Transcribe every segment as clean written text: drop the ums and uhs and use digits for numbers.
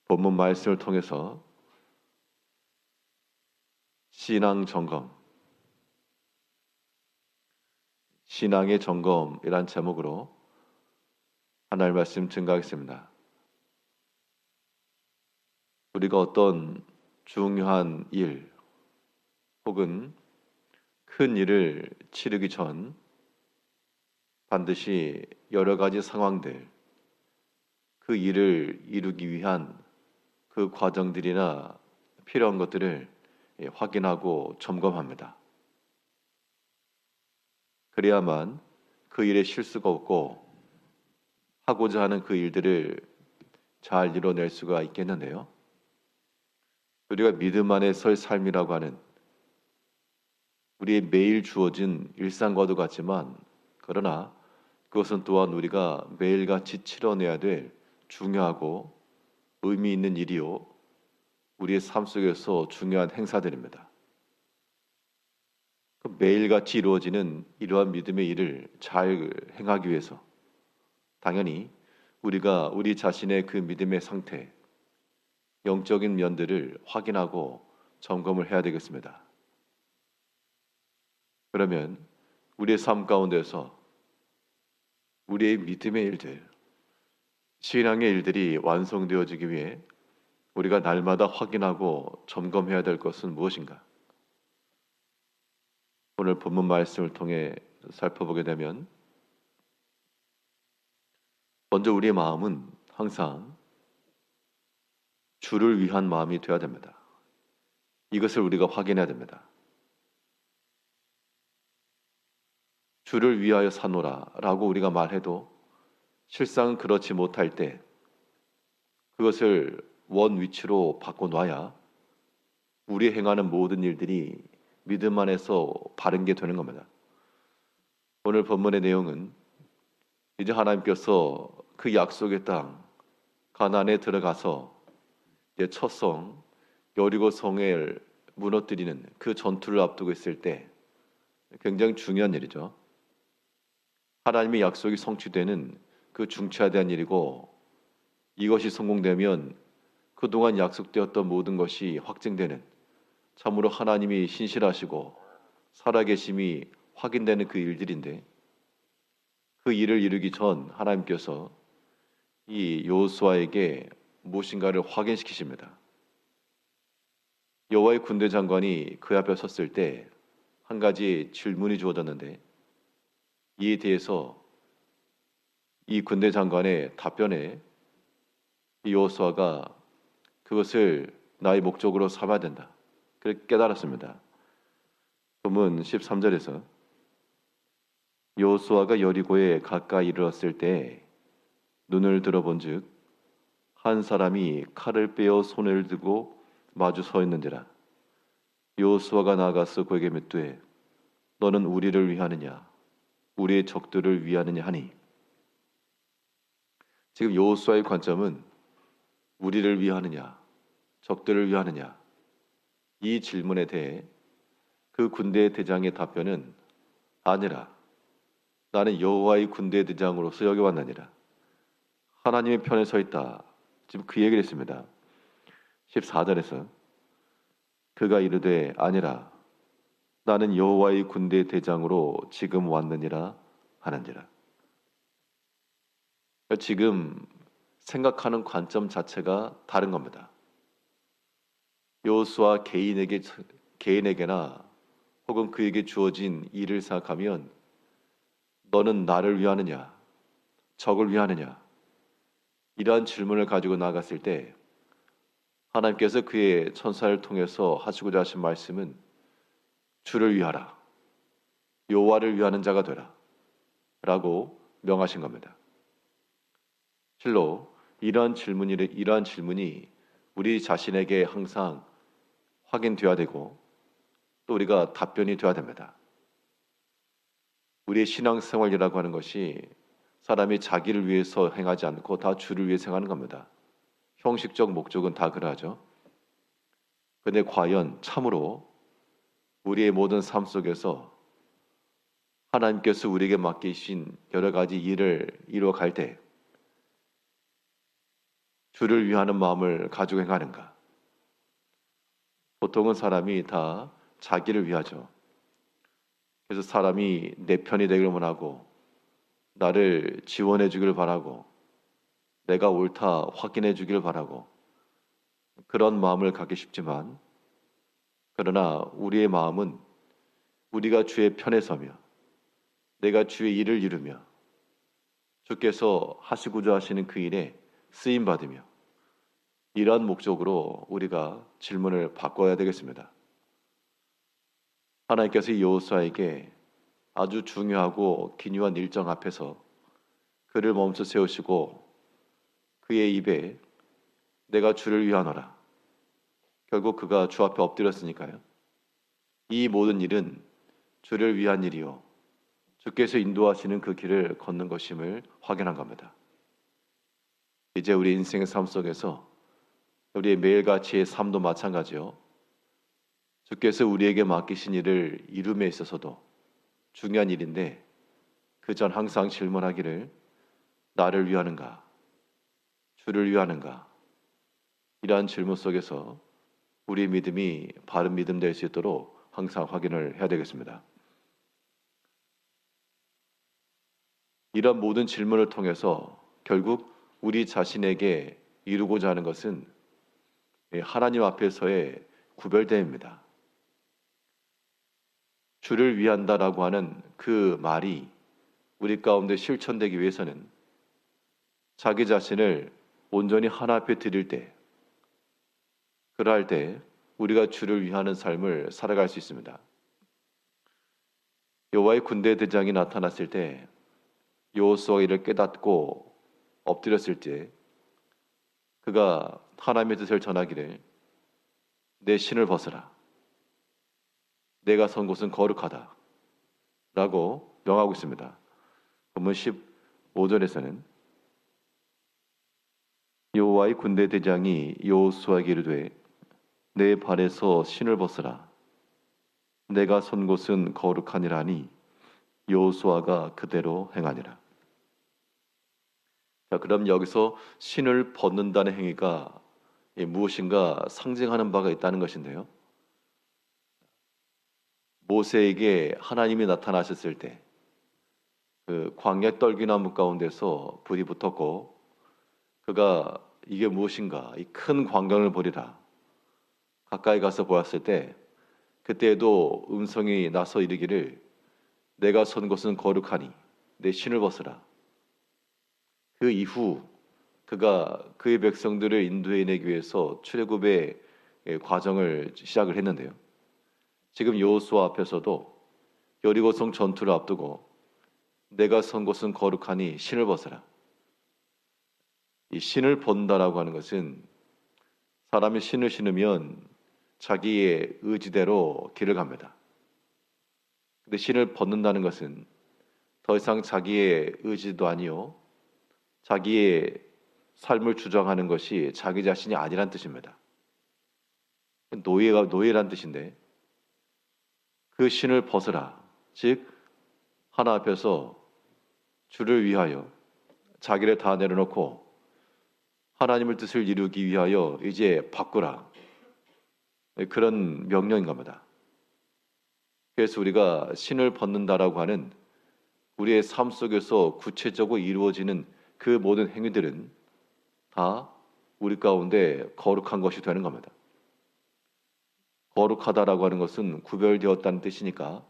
본문 말씀을 통해서 신앙 점검, 신앙의 점검이란 제목으로 하나님의 말씀 증거하겠습니다. 우리가 어떤 중요한 일 혹은 큰 일을 치르기 전 반드시 여러 가지 상황들, 그 일을 이루기 위한 그 과정들이나 필요한 것들을 확인하고 점검합니다. 그래야만 그 일에 실수가 없고 하고자 하는 그 일들을 잘 이뤄낼 수가 있겠는데요. 우리가 믿음 안에서의 삶이라고 하는 우리의 매일 주어진 일상과도 같지만, 그러나 그것은 또한 우리가 매일같이 치러내야 될 중요하고 의미 있는 일이요, 우리의 삶 속에서 중요한 행사들입니다. 그 매일같이 이루어지는 이러한 믿음의 일을 잘 행하기 위해서 당연히 우리가 우리 자신의 그 믿음의 상태, 영적인 면들을 확인하고 점검을 해야 되겠습니다. 그러면 우리의 삶 가운데서 우리의 믿음의 일들, 신앙의 일들이 완성되어지기 위해 우리가 날마다 확인하고 점검해야 될 것은 무엇인가? 오늘 본문 말씀을 통해 살펴보게 되면, 먼저 우리의 마음은 항상 주를 위한 마음이 되어야 됩니다. 이것을 우리가 확인해야 됩니다. 주를 위하여 사노라 라고 우리가 말해도 실상 그렇지 못할 때 그것을 원 위치로 바꿔놔야 우리 행하는 모든 일들이 믿음 안에서 바른 게 되는 겁니다. 오늘 본문의 내용은 이제 하나님께서 그 약속의 땅 가나안에 들어가서 이제 첫 성 여리고 성을 무너뜨리는 그 전투를 앞두고 있을 때 굉장히 중요한 일이죠. 하나님의 약속이 성취되는 그 중차대한 일이고, 이것이 성공되면 그동안 약속되었던 모든 것이 확증되는, 참으로 하나님이 신실하시고 살아계심이 확인되는 그 일들인데, 그 일을 이루기 전 하나님께서 이 여호수아에게 무엇인가를 확인시키십니다. 여호와의 군대 장관이 그 앞에 섰을 때 한 가지 질문이 주어졌는데, 이에 대해서 이 군대 장관의 답변에 여호수아가 그것을 나의 목적으로 삼아야 된다, 그렇게 깨달았습니다. 본문 13절에서 여호수아가 여리고에 가까이 이르렀을 때 눈을 들어본즉 한 사람이 칼을 빼어 손을 들고 마주 서 있는지라. 여호수아가 나아가서 그에게 묻되 너는 우리를 위하느냐 우리의 적들을 위하느냐 하니, 지금 여호수아의 관점은 우리를 위하느냐 적들을 위하느냐, 이 질문에 대해 그 군대 대장의 답변은 아니라 나는 여호와의 군대 대장으로서 여기 왔느니라. 하나님의 편에 서 있다. 지금 그 얘기를 했습니다. 14절에서 그가 이르되 아니라 나는 여호와의 군대 대장으로 지금 왔느니라 하는지라. 지금 생각하는 관점 자체가 다른 겁니다. 여호수아 개인에게나 혹은 그에게 주어진 일을 생각하면 너는 나를 위하느냐 적을 위하느냐, 이러한 질문을 가지고 나갔을 때 하나님께서 그의 천사를 통해서 하시고자 하신 말씀은 주를 위하라, 여호와를 위하는 자가 되라 라고 명하신 겁니다. 실로 이러한 질문이 우리 자신에게 항상 확인되어야 되고, 또 우리가 답변이 되어야 됩니다. 우리의 신앙생활이라고 하는 것이 사람이 자기를 위해서 행하지 않고 다 주를 위해서 행하는 겁니다. 형식적 목적은 다 그러하죠. 그런데 과연 참으로 우리의 모든 삶 속에서 하나님께서 우리에게 맡기신 여러 가지 일을 이루어갈 때 주를 위하는 마음을 가지고 행하는가? 보통은 사람이 다 자기를 위하죠. 그래서 사람이 내 편이 되기를 원하고 나를 지원해 주기를 바라고 내가 옳다 확인해 주기를 바라고 그런 마음을 갖기 쉽지만 그러나 우리의 마음은 우리가 주의 편에 서며 내가 주의 일을 이루며 주께서 하시고자 하시는 그 일에 쓰임 받으며 이러한 목적으로 우리가 질문을 바꿔야 되겠습니다. 하나님께서 여호수아에게 아주 중요하고 기묘한 일정 앞에서 그를 멈춰 세우시고 그의 입에 내가 주를 위하노라. 결국 그가 주 앞에 엎드렸으니까요. 이 모든 일은 주를 위한 일이요. 주께서 인도하시는 그 길을 걷는 것임을 확인한 겁니다. 이제 우리 인생의 삶 속에서 우리의 매일같이의 삶도 마찬가지요. 주께서 우리에게 맡기신 일을 이룸에 있어서도 중요한 일인데 그 전 항상 질문하기를 나를 위하는가? 주를 위하는가? 이러한 질문 속에서 우리 믿음이 바른 믿음 될 수 있도록 항상 확인을 해야 되겠습니다. 이런 모든 질문을 통해서 결국 우리 자신에게 이루고자 하는 것은 하나님 앞에서의 구별됨입니다. 주를 위한다라고 하는 그 말이 우리 가운데 실천되기 위해서는 자기 자신을 온전히 하나 앞에 드릴 때, 그러할 때 우리가 주를 위하는 삶을 살아갈 수 있습니다. 여호와의 군대 대장이 나타났을 때 여호수아가 이를 깨닫고 엎드렸을 때 그가 하나님의 뜻을 전하기를 내 신을 벗으라. 내가 선 곳은 거룩하다. 라고 명하고 있습니다. 본문 15절에서는 여호와의 군대 대장이 여호수아에게 이르되 내 발에서 신을 벗으라. 내가 선 곳은 거룩하니라 하니 여호수아가 그대로 행하니라. 자, 그럼 여기서 신을 벗는다는 행위가 무엇인가 상징하는 바가 있다는 것인데요. 모세에게 하나님이 나타나셨을 때 그 광야 떨기나무 가운데서 불이 붙었고 그가 이게 무엇인가 이 큰 광경을 보리라 가까이 가서 보았을 때 그때에도 음성이 나서 이르기를 내가 선 곳은 거룩하니 내 신을 벗으라. 그 이후 그가 그의 백성들을 인도해내기 위해서 출애굽의 과정을 시작을 했는데요. 지금 여호수아 앞에서도 여리고성 전투를 앞두고 내가 선 곳은 거룩하니 신을 벗으라. 이 신을 벗는다라고 하는 것은 사람이 신을 신으면 자기의 의지대로 길을 갑니다. 근데 신을 벗는다는 것은 더 이상 자기의 의지도 아니요 자기의 삶을 주장하는 것이 자기 자신이 아니란 뜻입니다. 노예란 뜻인데 그 신을 벗으라. 즉 하나 앞에서 주를 위하여 자기를 다 내려놓고 하나님의 뜻을 이루기 위하여 이제 바꾸라. 그런 명령인 겁니다. 그래서 우리가 신을 벗는다라고 하는 우리의 삶 속에서 구체적으로 이루어지는 그 모든 행위들은 다 우리 가운데 거룩한 것이 되는 겁니다. 거룩하다라고 하는 것은 구별되었다는 뜻이니까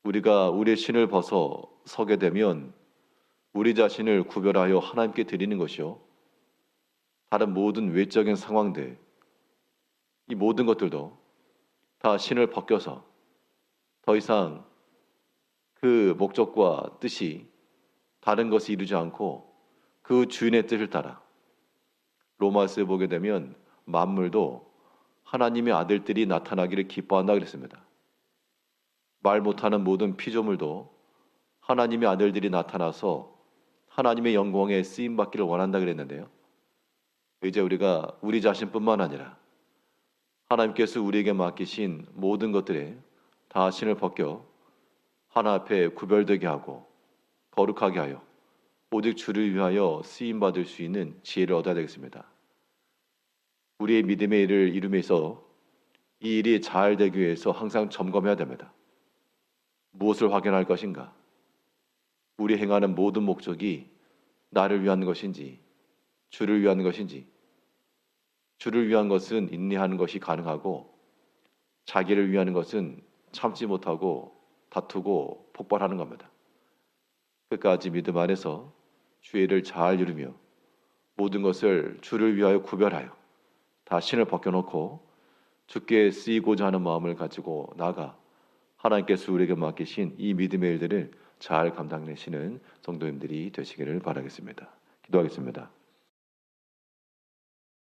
우리가 우리의 신을 벗어 서게 되면 우리 자신을 구별하여 하나님께 드리는 것이요. 다른 모든 외적인 상황들, 이 모든 것들도 다 신을 벗겨서 더 이상 그 목적과 뜻이 다른 것을 이루지 않고 그 주인의 뜻을 따라 로마서에 보게 되면 만물도 하나님의 아들들이 나타나기를 기뻐한다 그랬습니다. 말 못하는 모든 피조물도 하나님의 아들들이 나타나서 하나님의 영광에 쓰임받기를 원한다 그랬는데요. 이제 우리가 우리 자신뿐만 아니라 하나님께서 우리에게 맡기신 모든 것들에 다 신을 벗겨 하나 앞에 구별되게 하고 거룩하게 하여 오직 주를 위하여 쓰임 받을 수 있는 지혜를 얻어야 되겠습니다. 우리의 믿음의 일을 이루면서 이 일이 잘 되기 위해서 항상 점검해야 됩니다. 무엇을 확인할 것인가? 우리 행하는 모든 목적이 나를 위한 것인지, 주를 위한 것인지. 주를 위한 것은 인내하는 것이 가능하고, 자기를 위하는 것은 참지 못하고 다투고 폭발하는 겁니다. 끝까지 믿음 안에서 주의 일을 잘 이루며 모든 것을 주를 위하여 구별하여 다 신을 벗겨놓고 주께 쓰이고자 하는 마음을 가지고 나가 하나님께서 우리에게 맡기신 이 믿음의 일들을 잘 감당하시는 성도님들이 되시기를 바라겠습니다. 기도하겠습니다.